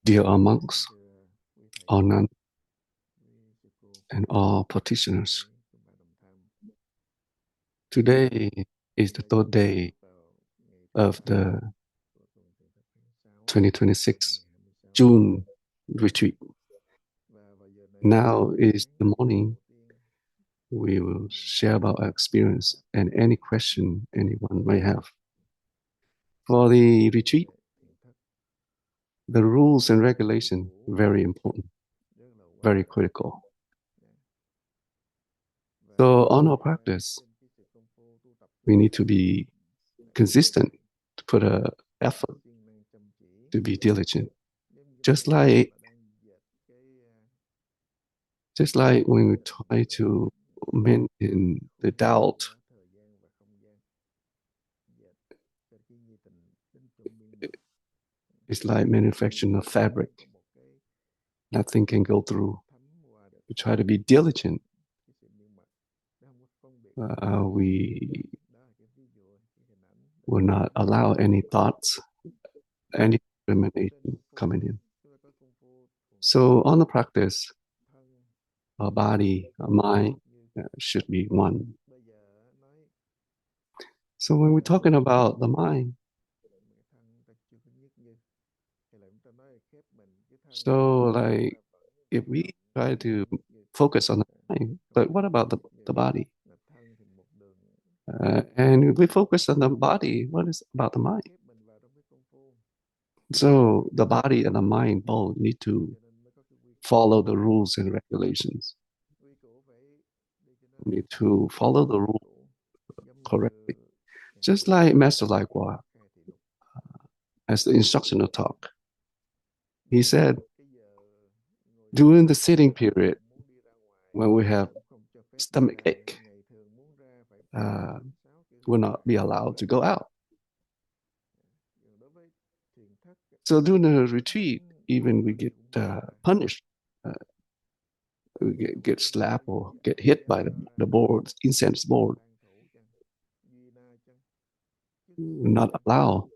Dear all monks, all nuns, and all practitioners, today is the third day of the 2026 June retreat. Now is the morning. We will share about our experience and any question anyone may have. For the retreat, the rules and regulation very important, very critical. So on our practice, we need to be consistent, to put a effort, to be diligent. Just like when we try to maintain the doubt, it's like manufacturing a fabric. Nothing can go through. We try to be diligent. We will not allow any thoughts, any discrimination coming in. So on the practice, our body, our mind should be one. So when we're talking about the mind, so like if we try to focus on the mind, but what about the body? And if we focus on the body, what is about the mind? So the body and the mind both need to follow the rules and regulations. We need to follow the rule correctly. Just like Master Laikwa, as the instructional talk, he said, during the sitting period, when we have stomach ache, will not be allowed to go out. So during the retreat, even we get punished, we get slapped or get hit by the board, incense board. We're not allowed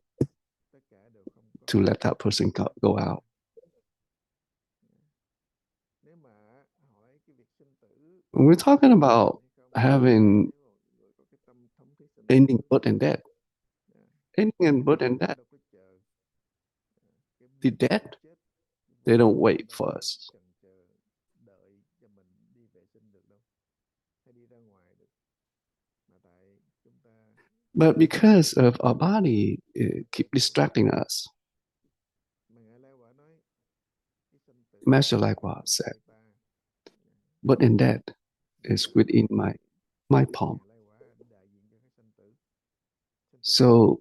to let that person go out. When we're talking about having ending birth and death, ending and birth and death, the dead, they don't wait for us. But because of our body keep distracting us, Master likewise said, but in that is within my palm. So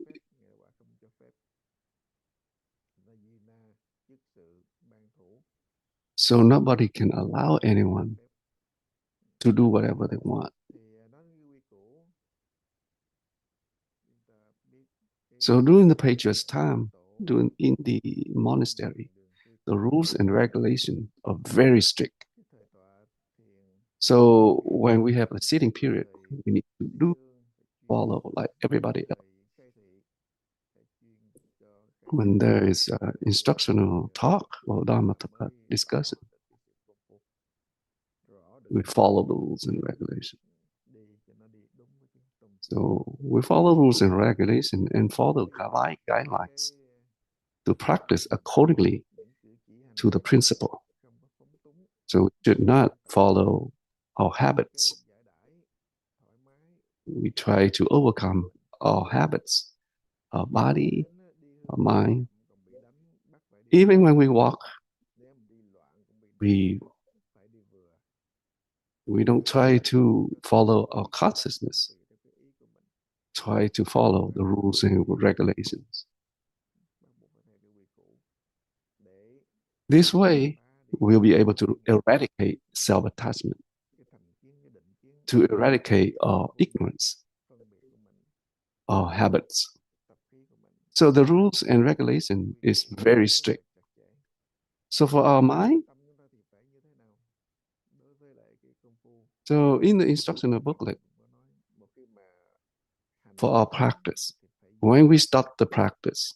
nobody can allow anyone to do whatever they want. So during the previous time, in the monastery, the rules and regulations are very strict. So when we have a sitting period, we need to follow like everybody else. When there is instructional talk or Dharma discussion, we follow the rules and regulations. So we follow rules and regulations and follow guidelines to practice accordingly to the principle. So we should not follow our habits. We try to overcome our habits, our body, our mind. Even when we walk, we don't try to follow our consciousness. Try to follow the rules and regulations. This way, we'll be able to eradicate self-attachment, to eradicate our ignorance, our habits. So the rules and regulation is very strict. So for our mind, so in the instructional booklet, for our practice, when we start the practice,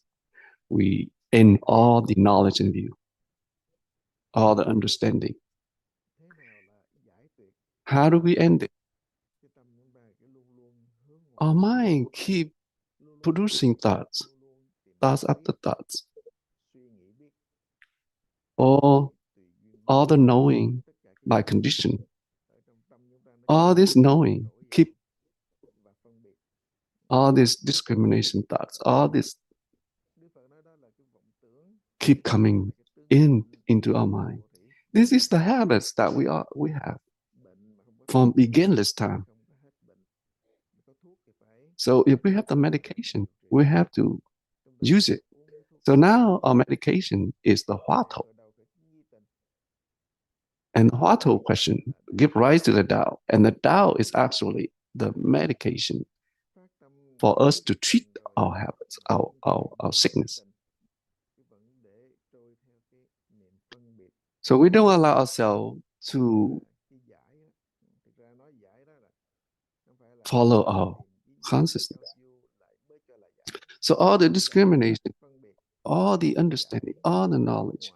we end all the knowledge and view. all the understanding. How do we end it? Our mind keep producing thoughts, thoughts after thoughts, or all the knowing by condition. All this knowing keep all these discrimination thoughts, all this keep coming into our mind. This is the habits that we have from beginner's time. So if we have the medication, we have to use it. So now our medication is the Huatou. And the Huatou question give rise to the Tao. And the Tao is actually the medication for us to treat our habits, our sickness. So we don't allow ourselves to follow our consciousness. So all the discrimination, all the understanding, all the knowledge,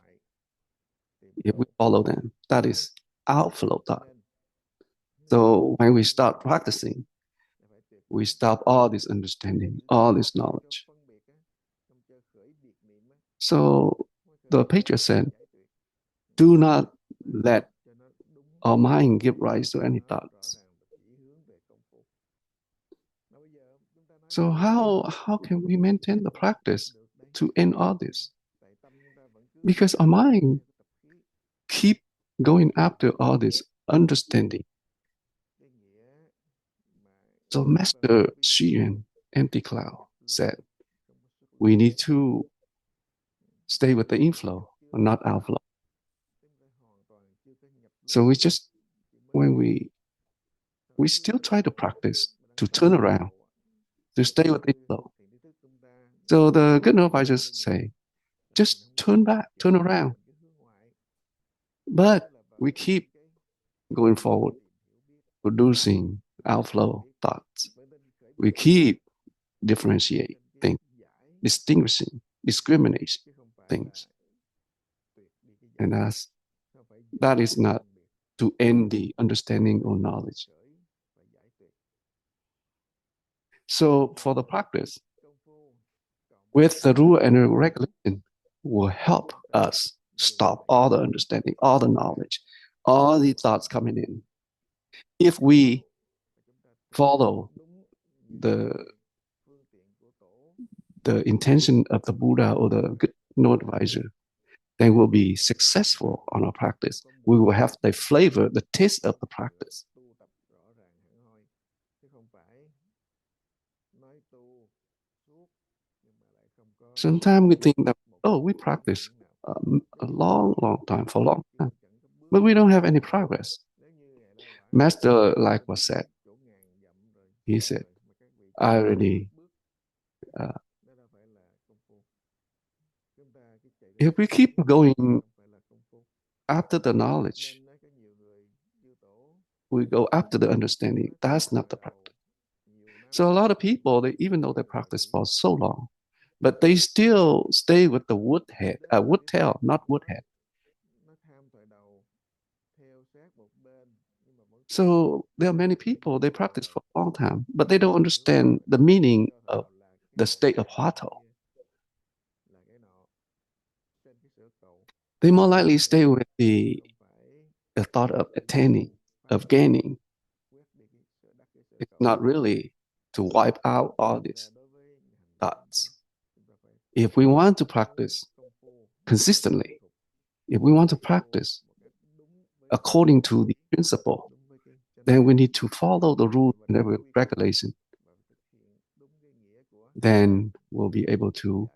if we follow them, that is outflow thought. So when we start practicing, we stop all this understanding, all this knowledge. So the patriarch said, do not let our mind give rise to any thoughts. So how can we maintain the practice to end all this? Because our mind keep going after all this understanding. So Master Xu Yuan, empty cloud, said, we need to stay with the inflow, not outflow. So when we still try to practice to turn around, to stay with the inflow. So the good advisors say, just turn back, turn around. But we keep going forward, producing outflow thoughts. We keep differentiating, distinguishing, discriminating things. And that is not to end the understanding or knowledge. So for the practice, with the rule and the regulation, will help us stop all the understanding, all the knowledge, all the thoughts coming in. If we follow the intention of the Buddha or the good advisor, then we'll be successful on our practice. We will have the flavor, the taste of the practice. Sometimes we think that, oh, we practice a long time, for a long time, but we don't have any progress. Master like was said, he said, I already, if we keep going after the knowledge, we go after the understanding, that's not the practice. So a lot of people, even though they practice for so long, but they still stay with the wood tail, not wood head. So there are many people, they practice for a long time, but they don't understand the meaning of the state of Huatou. They more likely stay with the thought of attaining, of gaining. It's not really to wipe out all these thoughts. If we want to practice consistently, if we want to practice according to the principle, then we need to follow the rules and the regulation. Then we'll be able to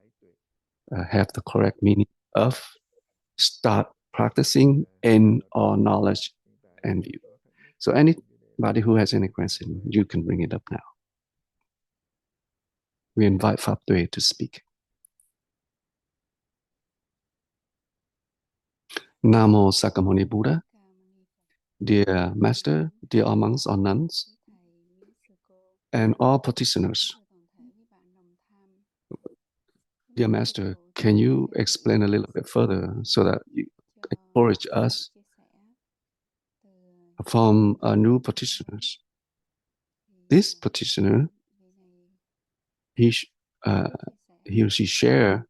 have the correct meaning of start practicing in our knowledge and view. So anybody who has any question, you can bring it up now. We invite Pháp Tuệ to speak. Namo Sakamuni Buddha. Dear Master, dear all monks or nuns, and all practitioners. Dear Master, can you explain a little bit further so that encourage us from new practitioners. This practitioner, he uh, he or she share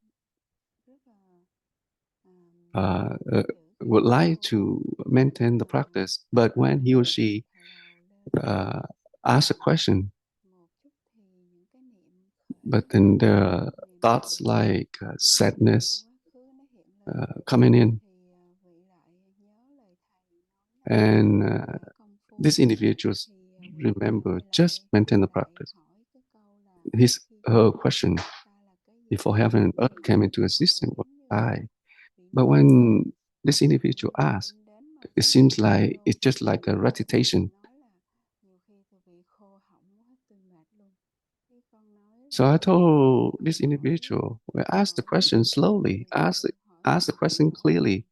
would like to maintain the practice, but when he or she uh, asks a question, but then there are thoughts like sadness coming in, and these individuals remember just maintain the practice. Her question before heaven and earth came into existence was I. But when this individual asks, it seems like it's just like a recitation. So I told this individual, well, ask the question slowly, ask the question clearly.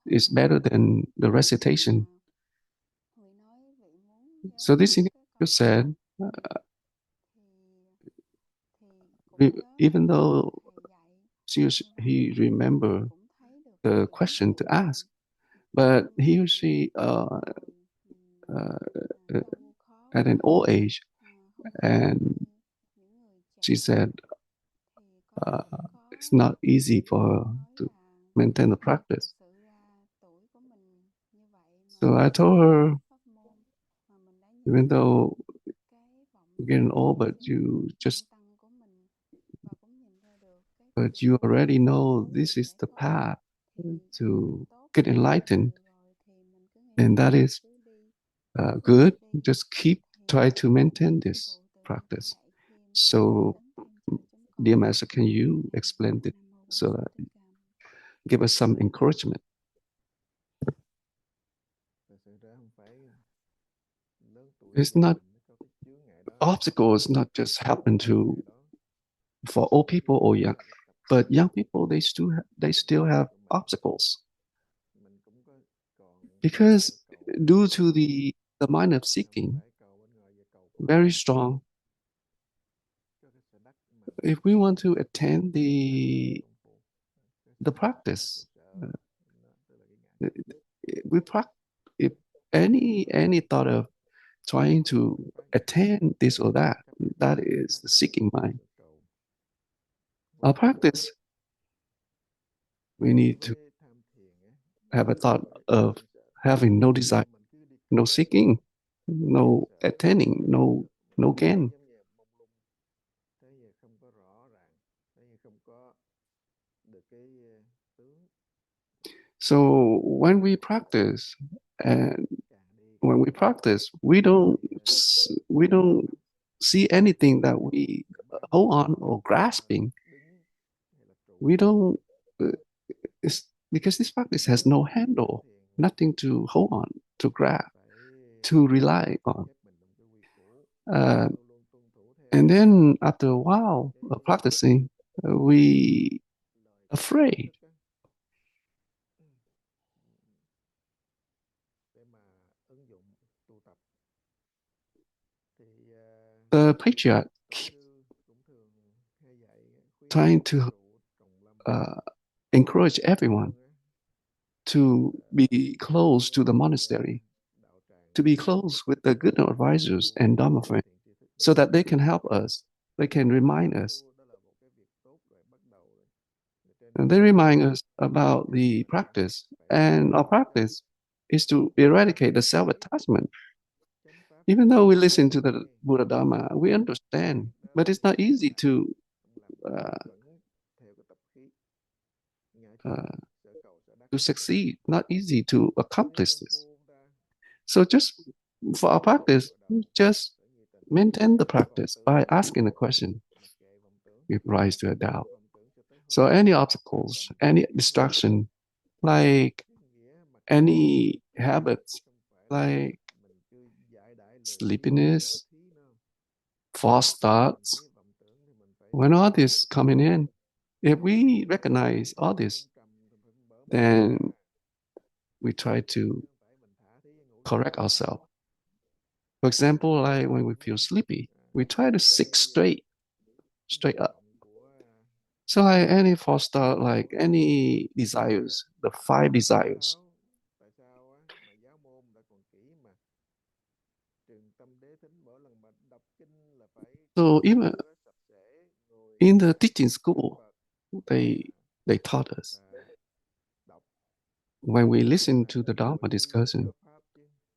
It's better than the recitation. So this individual said, even though he remember the question to ask, but he or she uh, at an old age, and she said uh, it's not easy for her to maintain the practice. So I told her, even though you're getting old, but you already know this is the path to get enlightened, and that is good. Just try to maintain this practice. So, dear Master, can you explain it so that give us some encouragement? It's not obstacles not just happen to for old people or young, but young people they still have obstacles because due to the mind of seeking very strong. If we want to attend the practice, we practice. If any thought of trying to attain this or that, that is the seeking mind. Our practice, we need to have a thought of having no desire, no seeking, no attaining, no gain. So and when we practice, we don't see anything that we hold on or grasping. We don't. It's because this practice has no handle, nothing to hold on, to grab, to rely on. Uh, and then after a while of practicing, we afraid. The patriarch keep trying to uh, encourage everyone to be close to the monastery, to be close with the good advisors and Dharma friends, so that they can help us, they can remind us. And they remind us about the practice. And our practice is to eradicate the self attachment. Even though we listen to the Buddha Dharma, we understand, but it's not easy uh, uh, to succeed, not easy to accomplish this. So just for our practice, just maintain the practice by asking the question. Give rise to a doubt. So any obstacles, any distraction, like any habits, like sleepiness, false thoughts, when all this coming in, if we recognize all this, then we try to correct ourselves. For example, like when we feel sleepy, we try to sit straight up. So like any foster, like any desires, the five desires. So even in the teaching school, they they taught us when we listen to the Dharma discussion,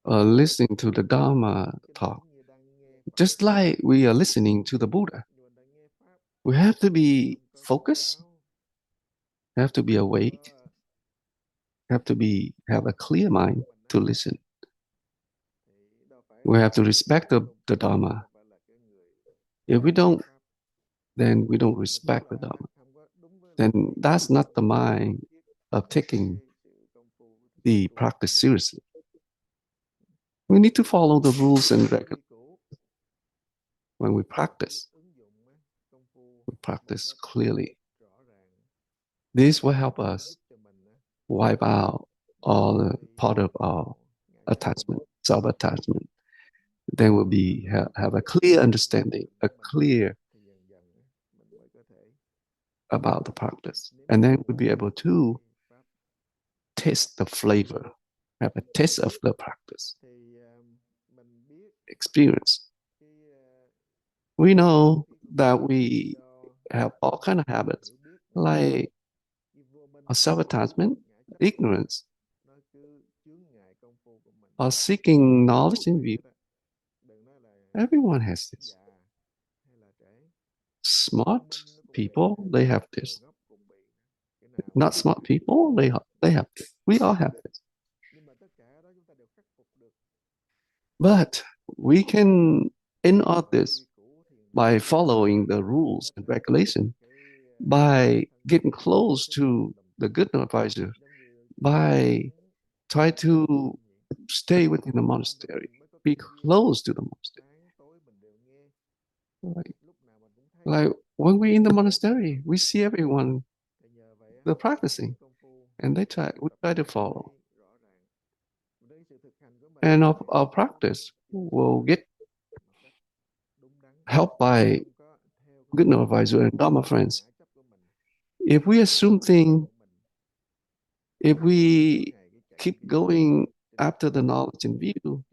listening to the Dharma talk, just like we are listening to the Buddha, we have to be focused, have to be awake, have a clear mind to listen. We have to respect the Dharma. If we don't, then we don't respect the Dharma. Then that's not the mind of taking the practice seriously. We need to follow the rules and regulations when we practice. We practice clearly. This will help us wipe out all the part of our attachment, self-attachment. Then we'll have a clear understanding, a clear about the practice. And then we'll be able to taste the flavor, have a taste of the practice, experience. We know that we have all kind of habits, like self-attachment, ignorance, or seeking knowledge and view. Everyone has this. Smart people, they have this. Not smart people, they have this. We all have this. But we can end all this by following the rules and regulations, by getting close to the good advisor, by try to stay within the monastery, be close to the monastery. Like when we're in the monastery, we see everyone they're practicing, and we try to follow. And our practice will get helped by good advisor and Dharma friends. If we assume things, if we keep going after the knowledge and view,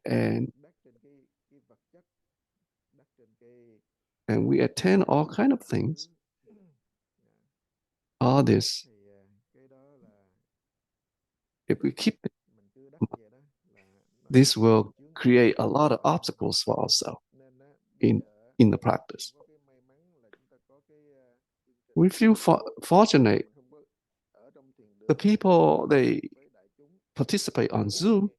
and and we attend all kind of things, all this, if we keep it, this will create a lot of obstacles for ourselves in the practice. We feel fortunate. The people they participate on Zoom.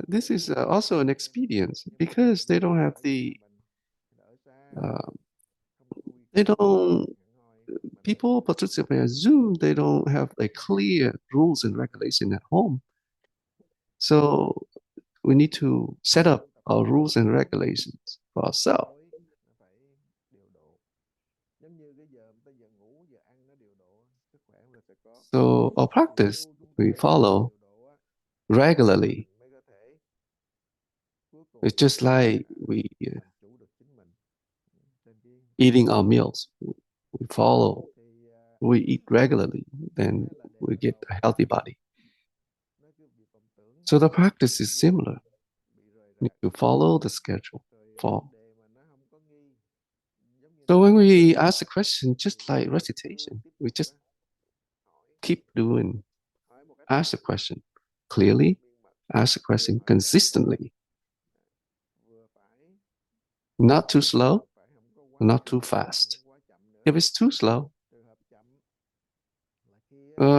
This is also an experience because they don't have uh, they don't people participate on Zoom. They don't have a clear rules and regulation at home. So we need to set up our rules and regulations for ourselves. So our practice we follow regularly. It's just like we eating our meals. We follow, we eat regularly, then we get a healthy body. So the practice is similar. You need to follow the schedule. Follow. So when we ask the question, just like recitation, we just keep doing, ask the question clearly, ask the question consistently. Not too slow, not too fast. If it's too slow,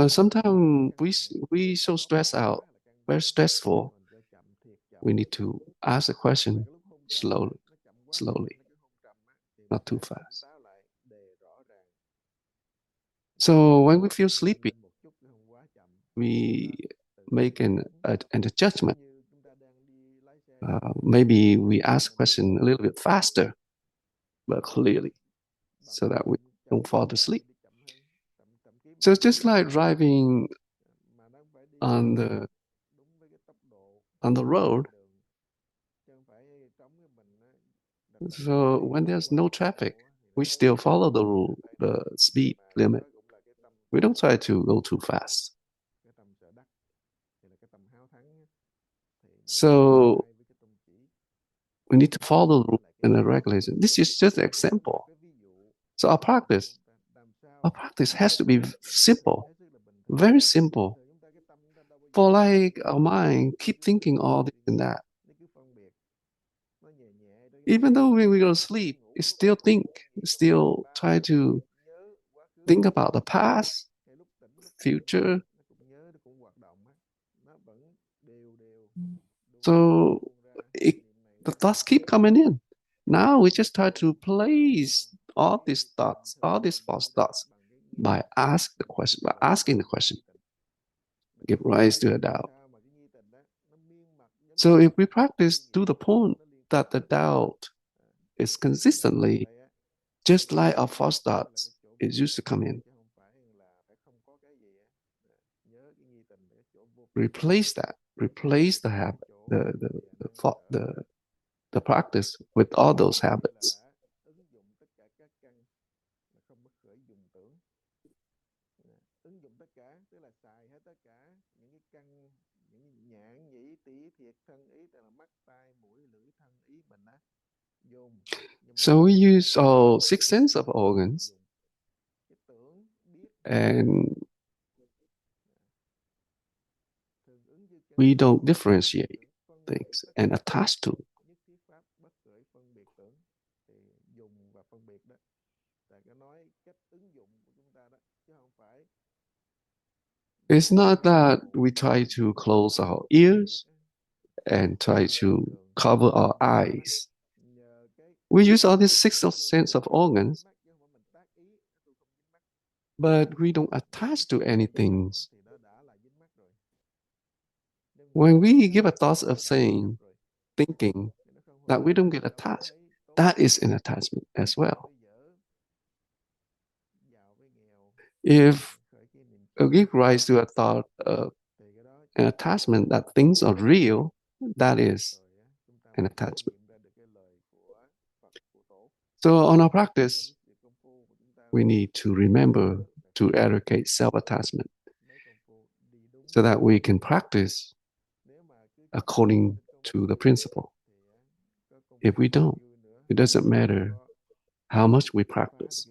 sometimes we so stressed out, very stressful. We need to ask the question slowly, not too fast. So when we feel sleepy, we make an adjustment. Maybe we ask a question a little bit faster, but clearly, so that we don't fall asleep. So it's just like driving on the road. So when there's no traffic, We still follow the rule, the speed limit. We don't try to go too fast. So we need to follow the rule and the regulation. This is just an example. So our practice has to be simple, very simple. For like our mind keep thinking all this and that. Even though when we go to sleep, it still think, still try to think about the past, future. So it, the thoughts keep coming in. Now we just try to place all these thoughts, all these false thoughts, by asking the question, give rise to a doubt. So if we practice to the point that the doubt is consistently just like our false thoughts, it used to come in. Replace the habit, the practice with all those habits. So we use all six sense of organs, and we don't differentiate things and attach to. It's not that we try to close our ears and try to cover our eyes. We use all these six sense of organs, but we don't attach to anything. When we give a thought of saying, thinking, that we don't get attached, that is an attachment as well. If we give rise to a thought of an attachment that things are real, that is an attachment. So on our practice, we need to remember to eradicate self-attachment so that we can practice according to the principle. If we don't, it doesn't matter how much we practice.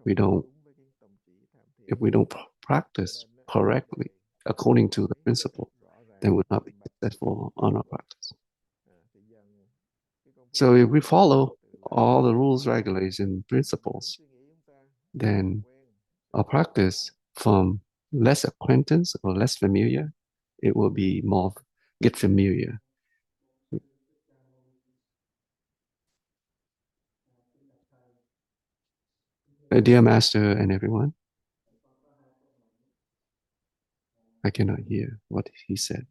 If we don't practice correctly according to the principle, then we'll not be successful on our practice. So if we follow all the rules, regulations, principles, then our practice from less acquaintance or less familiar, it will be more get familiar. Dear Master and everyone, I cannot hear what he said.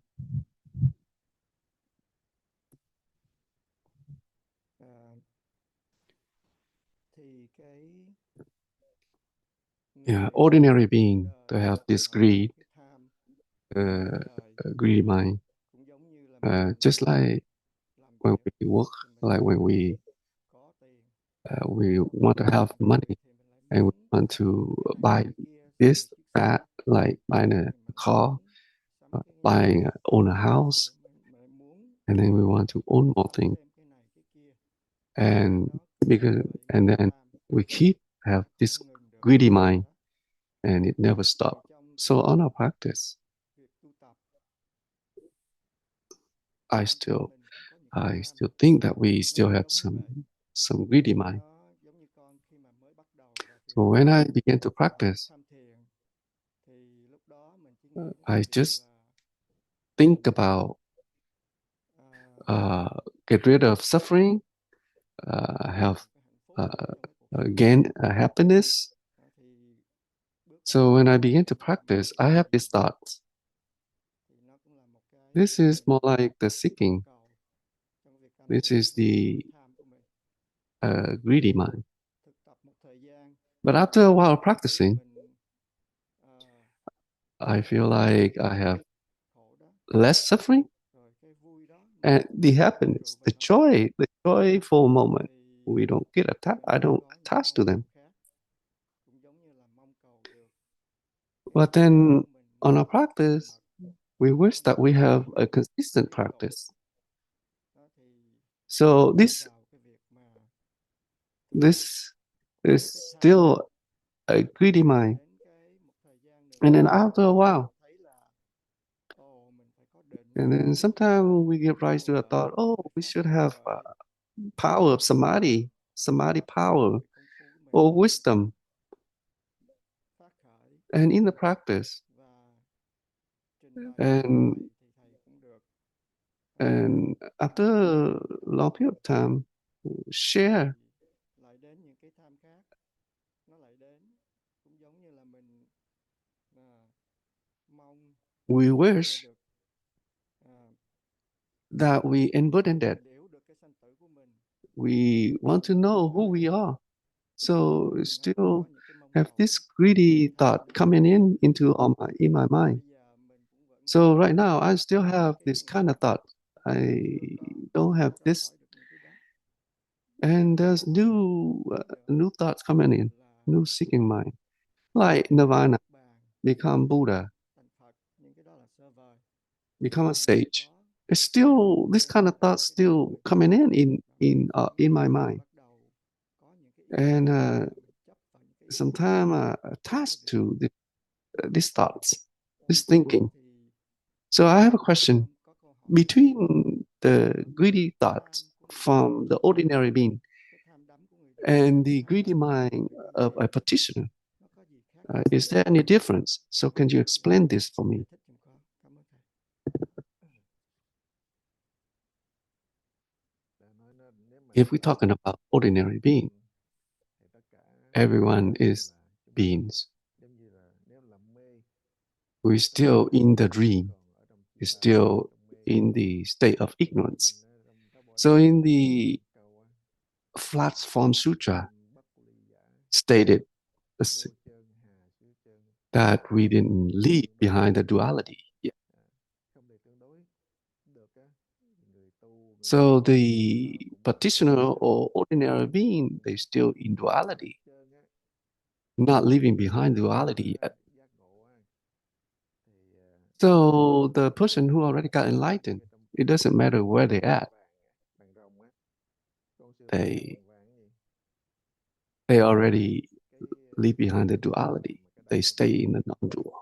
Yeah, ordinary being to have this uh, greedy mind, just like when we work, like when we want to have money and we want to buy this, that, like buying a car, own a house, and then we want to own more things, and and then we keep have this greedy mind, and it never stops. So on our practice, I still I still think that we still have some greedy mind. So when I began to practice, I just think about get rid of suffering, have gain happiness. So when I begin to practice, I have these thoughts. This is more like the seeking. This is the greedy mind. But after a while practicing, I feel like I have less suffering and the happiness, the joyful moment. we don't get attached. I don't attach to them. But then on our practice, we wish that we have a consistent practice. So this is still a greedy mind. And then after a while, and then sometimes we give rise to a thought, oh, we should have power of samadhi power or wisdom. And in the practice, and and after a long period of time, share. We wish that we embody that. We want to know who we are. So still have this greedy thought coming in my mind. So right now I still have this kind of thought. I don't have this, and there's new thoughts coming in, new seeking mind, like nirvana, become Buddha, become a sage. It's still this kind of thoughts still coming in my mind, and sometimes attached to these thoughts, this thinking. So I have a question between the greedy thoughts from the ordinary being and the greedy mind of a practitioner. Is there any difference? So can you explain this for me? If we're talking about ordinary being, everyone is beings. We're still in the dream. We're still in the state of ignorance. So in the Flat Form Sutra stated that we didn't leave behind the duality yet. So the practitioner or ordinary being, they still in duality, not leaving behind duality yet. So the person who already got enlightened, it doesn't matter where they're at. They already leave behind the duality. They stay in the non-dual.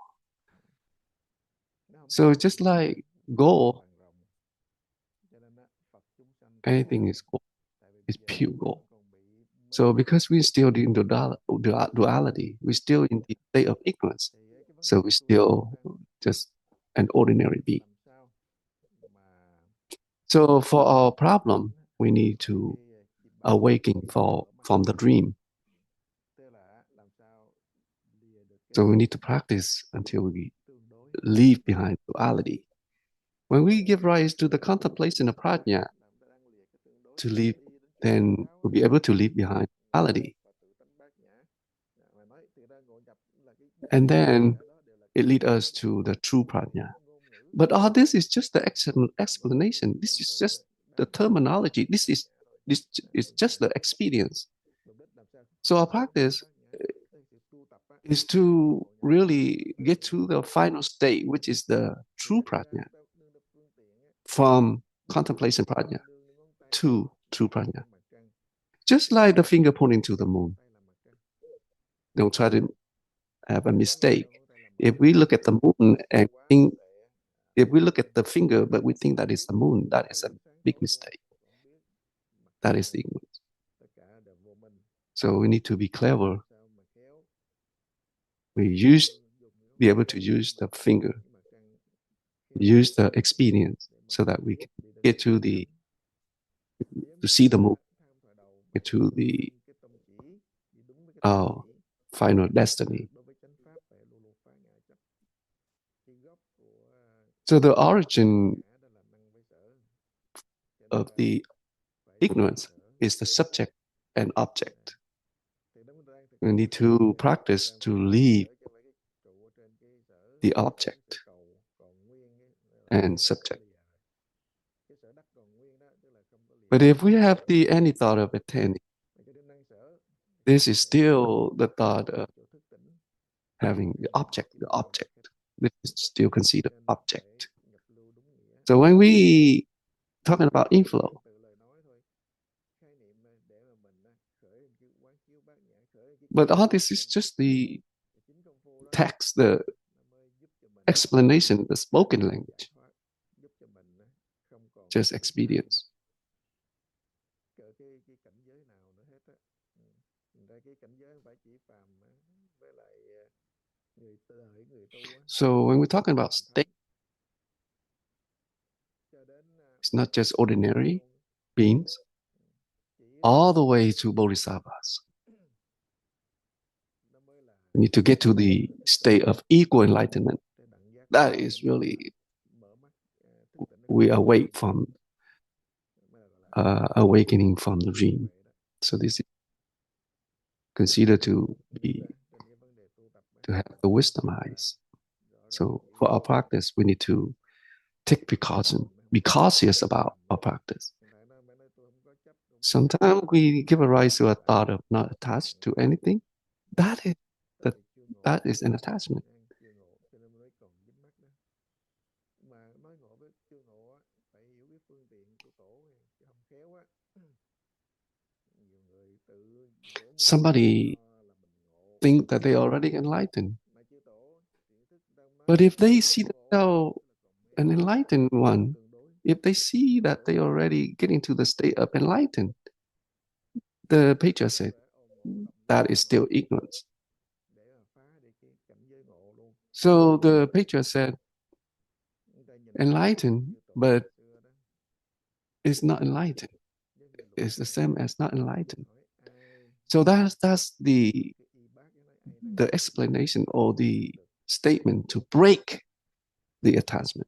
So just like gold, anything is gold, is pure gold. So because we're still in duality, we're still in the state of ignorance. So we're still just an ordinary being. So for our problem, we need to awaken from the dream. So we need to practice until we leave behind duality. When we give rise to the contemplation of prajna, to leave, then we'll be able to leave behind duality. And then it leads us to the true prajna. But all this is just the explanation. This is just the terminology. This is just the experience. So our practice is to really get to the final state, which is the true prajna, from contemplation prajna to true prajna. Just like the finger pointing to the moon. Don't try to have a mistake. If we look at the moon and think, if we look at the finger but we think that is the moon, that is a big mistake. That is the ignorance. So we need to be clever. Be able to use the finger, use the experience, so that we can get to see the moon, get to our final destiny. So the origin of the ignorance is the subject and object. We need to practice to leave the object and subject. But if we have any thought of attaining This is still the thought of having the object, the object. This is still considered object. So when we talking about inflow, but all this is just the text, the explanation, the spoken language, just experience. So when we're talking about state, it's not just ordinary beings, all the way to bodhisattvas. We need to get to the state of equal enlightenment. That is really, we awake from awakening from the dream. So this is considered to be to have the wisdom eyes. So for our practice, we need to take precaution, be cautious about our practice. Sometimes we give a rise to a thought of not attached to anything. That is that that is an attachment. Somebody think that they already enlightened, but if they see themselves an enlightened one, if they see that they already getting to the state of enlightened, the patriarch said that is still ignorance. So the patriarch said enlightened, but it's not enlightened. It's the same as not enlightened. So that's the explanation or the statement to break the attachment.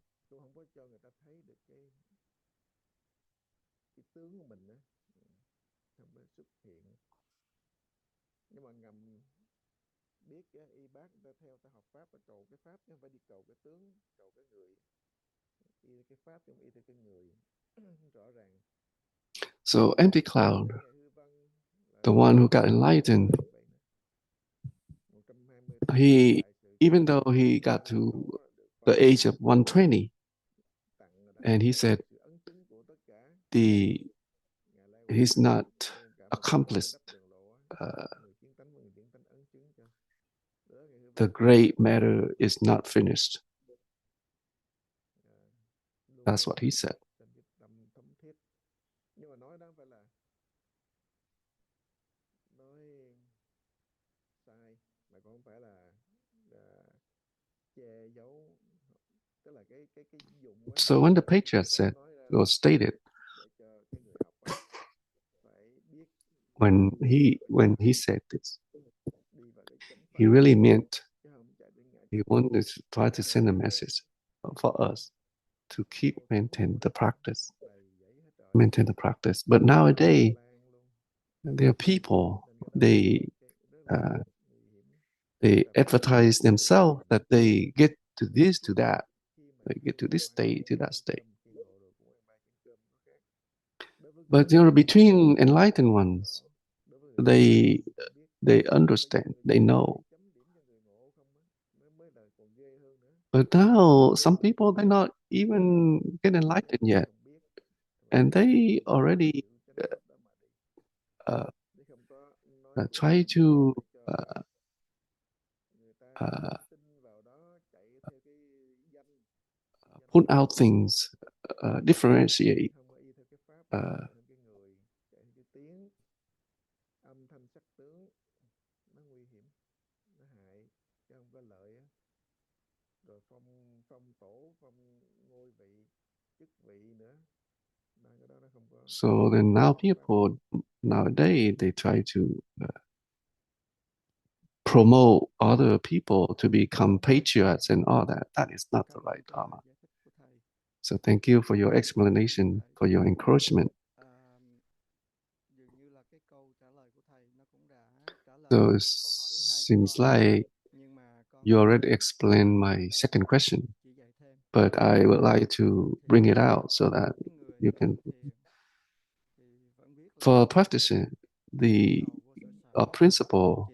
So empty cloud, the one who got enlightened, he, even though he got to the age of 120, and he said he's not accomplished the great matter is not finished. That's what he said. So when the patriarch said or stated, when he said this, he really meant he wanted to try to send a message for us to keep maintain the practice. But nowadays, there are people, they advertise themselves that they get to this, to that, they get to this state, to that state. But between enlightened ones, they understand, they know. But now some people, they're not even get enlightened yet, and they already try to put out things, differentiate. So then now people nowadays they try to promote other people to become patriots and all that. That is not the right Dharma. So thank you for your explanation, for your encouragement. So it seems like you already explained my second question, but I would like to bring it out so that you can, for practicing, the a principle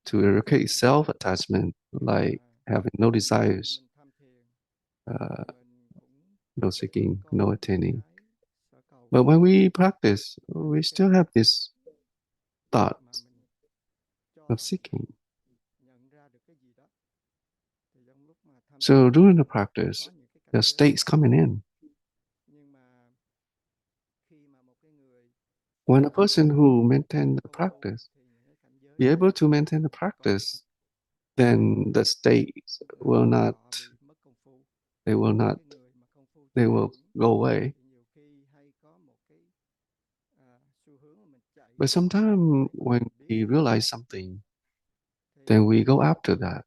to eradicate self-attachment, like having no desires, uh, no seeking, no attaining. But when we practice, we still have this thought of seeking. So during the practice, the state's coming in. When a person who maintains the practice be able to maintain the practice, then the states will not, they will not, they will go away. But sometimes when we realize something, then we go after that.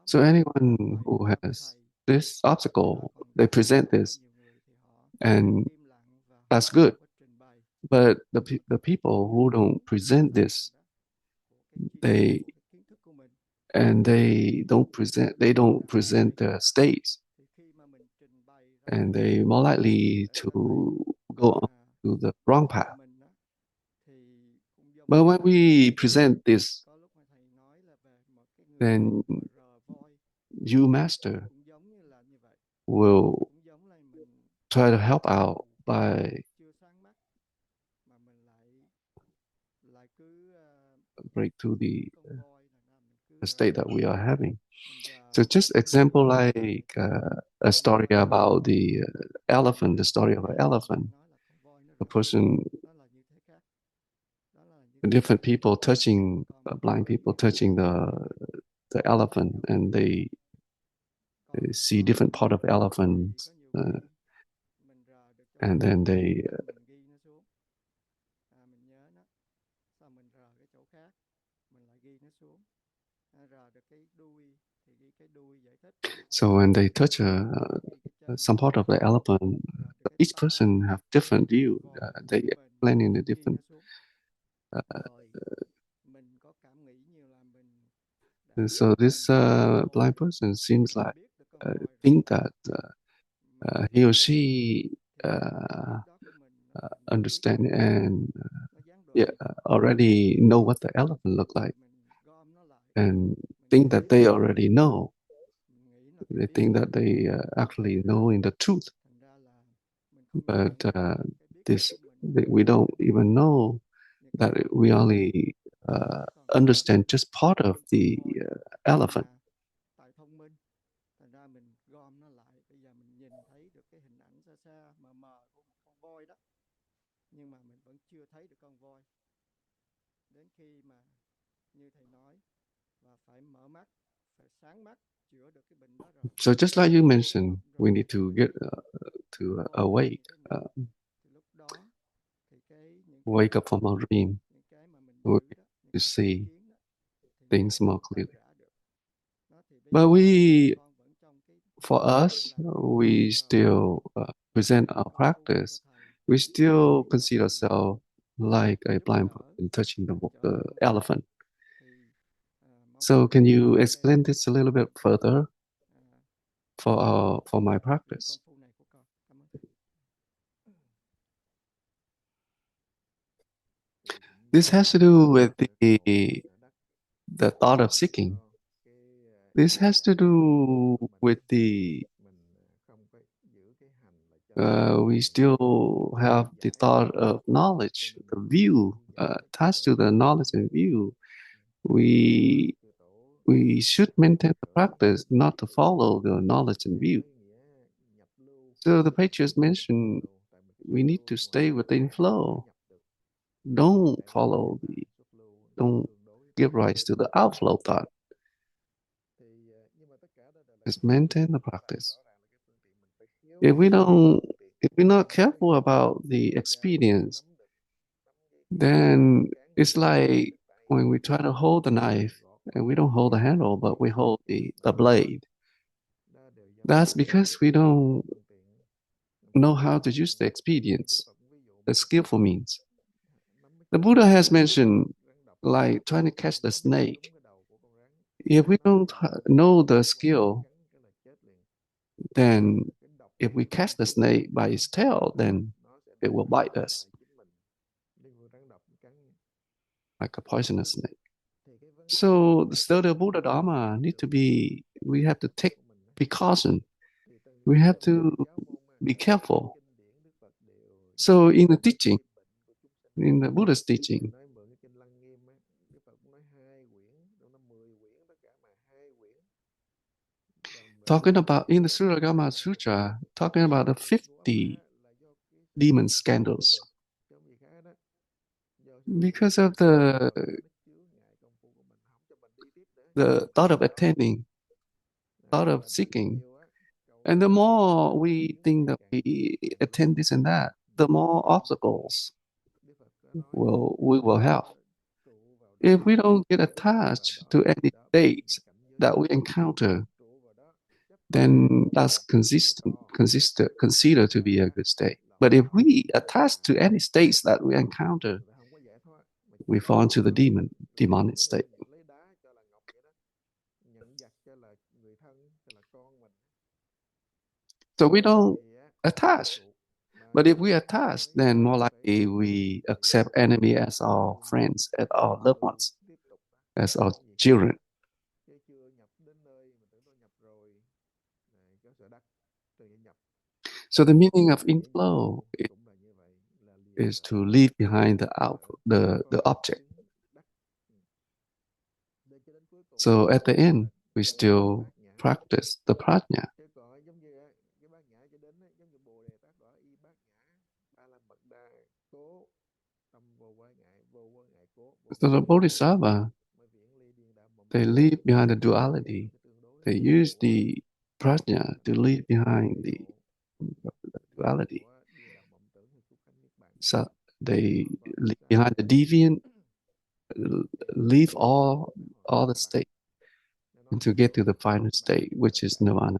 So anyone who has this obstacle, they present this, and that's good. But the people who don't present this, they they don't present the states, and they more likely to go on to the wrong path. But when we present this, then you master will try to help out by break through the state that we are having. So just example like a story about the elephant, the story of an elephant. A person, different people touching, blind people touching the elephant, and they see different part of elephants, and then they so when they touch some part of the elephant, each person have different view. They explain in a different. So this blind person seems like think that he or she understand and yeah, already know what the elephant look like, and think that they already know. They think that they actually know in the truth, but this we don't even know that we only understand just part of the elephant. So just like you mentioned, we need to get to awake, wake up from our dream, to see things more clearly. But for us, we still present our practice. We still consider ourselves like a blind person touching the elephant. So can you explain this a little bit further for my practice? This has to do with the thought of seeking. This has to do with the we still have the thought of knowledge, the view attached to the knowledge and view. We we should maintain the practice not to follow the knowledge and view. So the pages mentioned we need to stay within flow. Don't follow don't give rise to the outflow thought. Just maintain the practice. If we don't, if we're not careful about the experience, then it's like when we try to hold the knife and we don't hold the handle, but we hold the blade. That's because we don't know how to use the experience, the skillful means. The Buddha has mentioned like trying to catch the snake. If we don't know the skill, then if we catch the snake by its tail, then it will bite us like a poisonous snake. So still the Buddha Dharma need to be, we have to take precaution. We have to be careful. So in the teaching, in the Buddha's teaching, talking about in the Suragama Sutra, talking about the 50 demon scandals. Because of the thought of attaining, thought of seeking. And the more we think that we attain this and that, the more obstacles we will have. If we don't get attached to any states that we encounter, then that's considered to be a good state. But if we attach to any states that we encounter, we fall into the demonic state. So we don't attach. But if we attach, then more likely we accept enemy as our friends, as our loved ones, as our children. So the meaning of inflow is to leave behind the object. So at the end, we still practice the prajna. So the bodhisattva, they leave behind the duality. They use the prajna to leave behind the duality. So they leave behind the deviant, leave all the state, and to get to the final state, which is nirvana.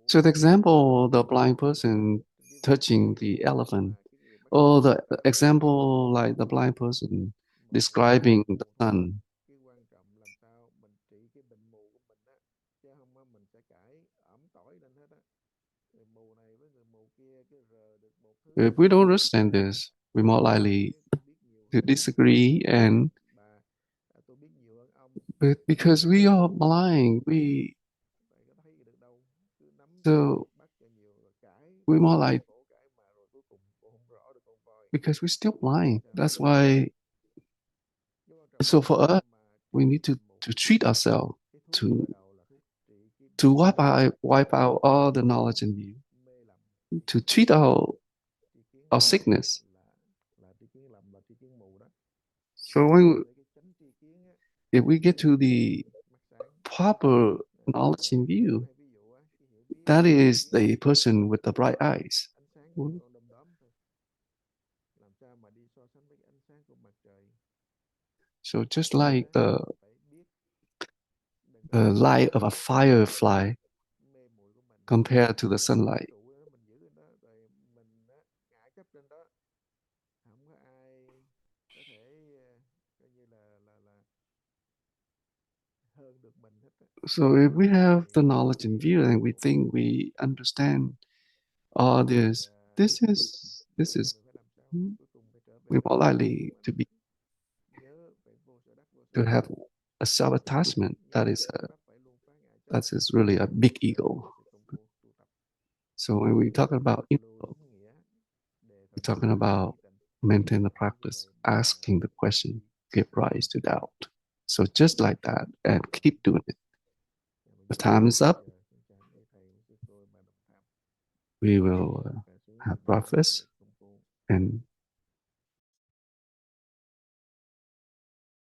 So the example, the blind person touching the elephant, or the example like the blind person describing the sun. If we don't understand this, we're more likely to disagree, and because we are blind, so we're more like, because we're still blind. That's why. So for us, we need to treat ourselves to wipe out all the knowledge and view, to treat our sickness. So if we get to the proper knowledge in view, that is the person with the bright eyes. So just like the light of a firefly compared to the sunlight. So if we have the knowledge in view and we think we understand all this is we're more likely to have a self-attachment that is really a big ego. So when we talk about ego, we're talking about maintain the practice, asking the question, give rise to doubt. So just like that, and keep doing it. The time is up. We will have breakfast and